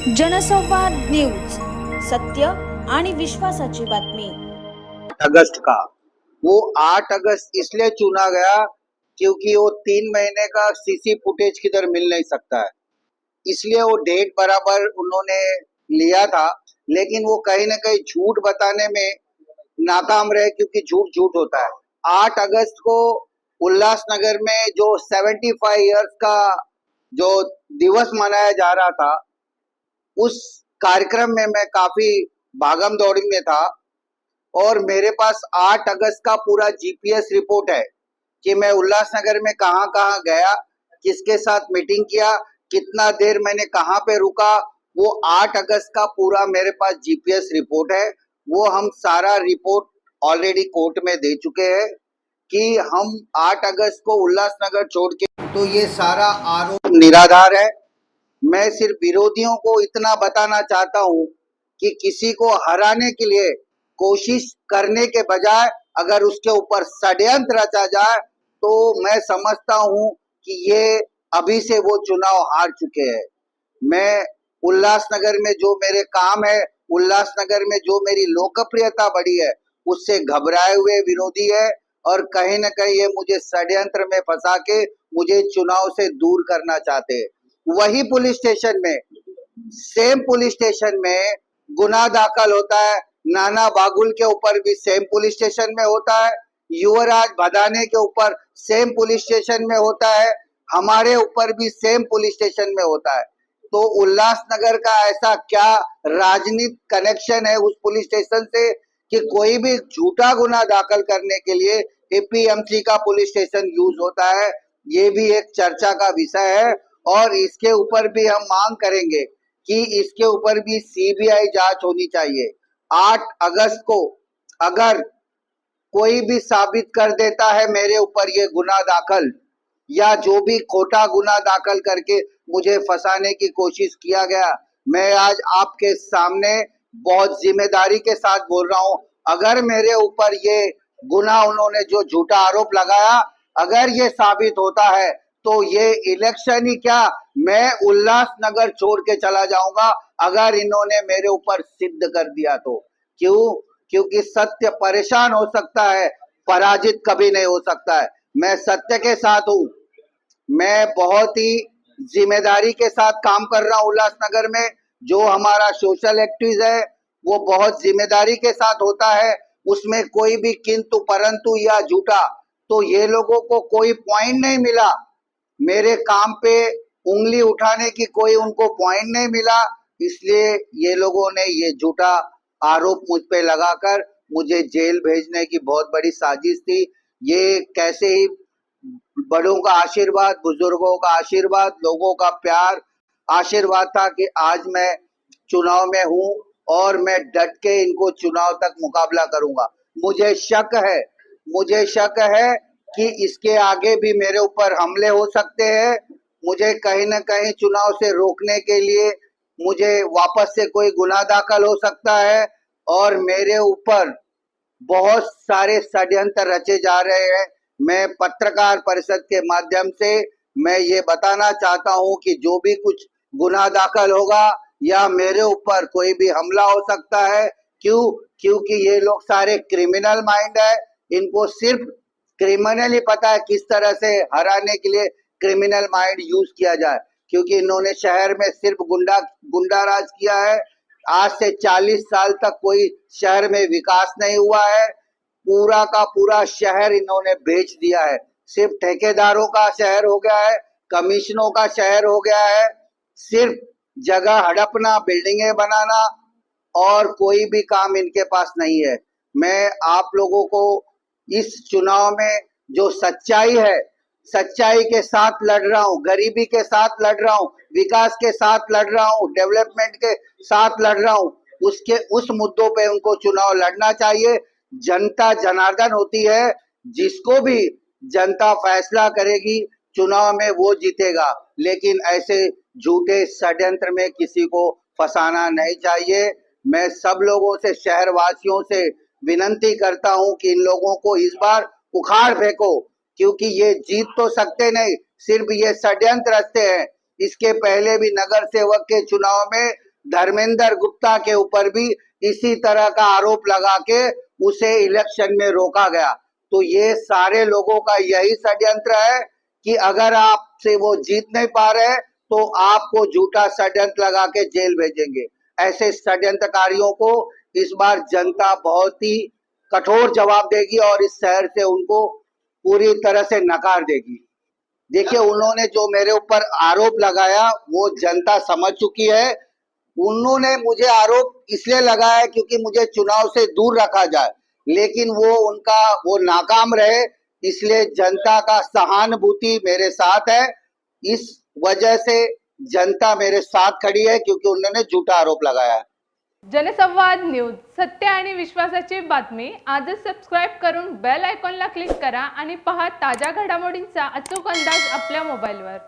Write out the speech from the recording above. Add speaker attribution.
Speaker 1: जनसंवाद न्यूज, सत्य आणि विश्वासाची बातमी।
Speaker 2: अगस्त का वो 8 अगस्त इसलिए चुना गया क्योंकि वो 3 महीने का सीसी फुटेज किधर मिल नहीं सकता है, इसलिए वो डेट बराबर उन्होंने लिया था। लेकिन वो कहीं ना कहीं झूठ बताने में नाकाम रहे क्योंकि झूठ झूठ होता है। 8 अगस्त को उल्लासनगर में जो 75 इयर्स का जो दिवस मनाया जा रहा था, उस कार्यक्रम में मैं काफी भागम दौड़ी में था और मेरे पास 8 अगस्त का पूरा जीपीएस रिपोर्ट है कि मैं उल्लासनगर में कहाँ कहाँ गया, किसके साथ मीटिंग किया, कितना देर मैंने कहाँ पे रुका। वो 8 अगस्त का पूरा मेरे पास जीपीएस रिपोर्ट है। वो हम सारा रिपोर्ट ऑलरेडी कोर्ट में दे चुके हैं कि हम 8 अगस्त को उल्लासनगर छोड़ के, तो ये सारा आरोप निराधार है। मैं सिर्फ विरोधियों को इतना बताना चाहता हूँ कि किसी को हराने के लिए कोशिश करने के बजाय अगर उसके ऊपर षड्यंत्र रचा जाए तो मैं समझता हूँ कि ये अभी से वो चुनाव हार चुके हैं। मैं उल्लासनगर में जो मेरे काम है, उल्लासनगर में जो मेरी लोकप्रियता बढ़ी है, उससे घबराए हुए विरोधी है और कहीं न कहीं ये मुझे षड्यंत्र में फंसा के मुझे चुनाव से दूर करना चाहते हैं। वही पुलिस स्टेशन में, सेम पुलिस स्टेशन में गुना दाखिल होता है। नाना बागुल के ऊपर भी सेम पुलिस स्टेशन में होता है, युवराज भदाने के ऊपर सेम पुलिस स्टेशन में होता है, हमारे ऊपर भी सेम पुलिस स्टेशन में होता है। तो उल्लासनगर का ऐसा क्या राजनीतिक कनेक्शन है उस पुलिस स्टेशन से कि कोई भी झूठा गुना दाखिल करने के लिए एपीएमसी का पुलिस स्टेशन यूज होता है। ये भी एक चर्चा का विषय है और इसके ऊपर भी हम मांग करेंगे कि इसके ऊपर भी सीबीआई जांच होनी चाहिए। 8 अगस्त को अगर कोई भी साबित कर देता है मेरे ऊपर ये गुना दाखिल या जो भी खोटा गुना दाखिल करके मुझे फंसाने की कोशिश किया गया, मैं आज आपके सामने बहुत जिम्मेदारी के साथ बोल रहा हूं, अगर मेरे ऊपर ये गुना उन्होंने जो झूठा आरोप लगाया, अगर ये साबित होता है तो ये इलेक्शन ही क्या, मैं उल्लासनगर छोड़ के चला जाऊंगा अगर इन्होंने मेरे ऊपर सिद्ध कर दिया तो। क्यों? क्योंकि सत्य परेशान हो सकता है, पराजित कभी नहीं हो सकता है। मैं सत्य के साथ हूं। मैं बहुत ही जिम्मेदारी के साथ काम कर रहा हूं उल्लासनगर में। जो हमारा सोशल एक्टिविस्ट है वो बहुत जिम्मेदारी के साथ होता है, उसमें कोई भी किंतु परंतु या झूठा, तो ये लोगों को कोई पॉइंट नहीं मिला। मेरे काम पे उंगली उठाने की कोई उनको पॉइंट नहीं मिला, इसलिए ये लोगों ने ये झूठा आरोप मुझ पे लगाकर मुझे जेल भेजने की बहुत बड़ी साजिश थी। ये कैसे ही बड़ों का आशीर्वाद, बुजुर्गों का आशीर्वाद, लोगों का प्यार आशीर्वाद था कि आज मैं चुनाव में हूं और मैं डट के इनको चुनाव तक मुकाबला करूंगा। मुझे शक है कि इसके आगे भी मेरे ऊपर हमले हो सकते हैं। मुझे कहीं न कहीं चुनाव से रोकने के लिए मुझे वापस से कोई गुनाह दाखिल हो सकता है और मेरे ऊपर बहुत सारे षड्यंत्र रचे जा रहे हैं। मैं पत्रकार परिषद के माध्यम से मैं ये बताना चाहता हूं कि जो भी कुछ गुनाह दाखिल होगा या मेरे ऊपर कोई भी हमला हो सकता है। क्यों? क्योंकि ये लोग सारे क्रिमिनल माइंड है, इनको सिर्फ क्रिमिनल ही पता है किस तरह से हराने के लिए क्रिमिनल माइंड यूज किया जाए, क्योंकि इन्होंने शहर में सिर्फ गुंडा राज किया है। आज से 40 साल तक कोई शहर में विकास नहीं हुआ है। पूरा का पूरा शहर इन्होंने बेच दिया है, सिर्फ ठेकेदारों का शहर हो गया है, कमीशनों का शहर हो गया है, सिर्फ जगह हड़पना, बिल्डिंगें बनाना और कोई भी काम इनके पास नहीं है। मैं आप लोगों को इस चुनाव में जो सच्चाई है, सच्चाई के साथ लड़ रहा हूँ, गरीबी के साथ लड़ रहा हूँ, विकास के साथ लड़ रहा हूँ, डेवलपमेंट के साथ लड़ रहा हूँ। उस मुद्दों पे उनको चुनाव लड़ना चाहिए। जनता जनार्दन होती है, जिसको भी जनता फैसला करेगी चुनाव में वो जीतेगा, लेकिन ऐसे झूठे षड्यंत्र में किसी को फंसाना नहीं चाहिए। मैं सब लोगों से, शहर वासियों से विनती करता हूं कि इन लोगों को इस बार उखाड़ फेंको, क्योंकि ये जीत तो सकते नहीं, सिर्फ ये षड्यंत्र रचते हैं। इसके पहले भी नगर सेवक के चुनाव में धर्मेंद्र गुप्ता के ऊपर भी इसी तरह का आरोप लगा के उसे इलेक्शन में रोका गया। तो ये सारे लोगों का यही षड्यंत्र है कि अगर आपसे वो जीत नहीं पा रहे तो आपको झूठा षड्यंत्र लगा के जेल भेजेंगे। ऐसे षड्यंत्रकारियों को इस बार जनता बहुत ही कठोर जवाब देगी और इस शहर से उनको पूरी तरह से नकार देगी। देखिए, उन्होंने जो मेरे ऊपर आरोप लगाया वो जनता समझ चुकी है। उन्होंने मुझे आरोप इसलिए लगाया क्योंकि मुझे चुनाव से दूर रखा जाए, लेकिन वो नाकाम रहे। इसलिए जनता का सहानुभूति मेरे साथ है। इस वजह से जनता मेरे साथ खड़ी है क्योंकि उन्होंने झूठा आरोप लगाया है।
Speaker 3: जनसंवाद न्यूज, सत्य आणि विश्वासाची बातमी। आजच सबस्क्राईब करून बेल आयकॉनला क्लिक करा आणि पहा ताज्या घडामोडींचा अचूक अंदाज आपल्या मोबाईलवर।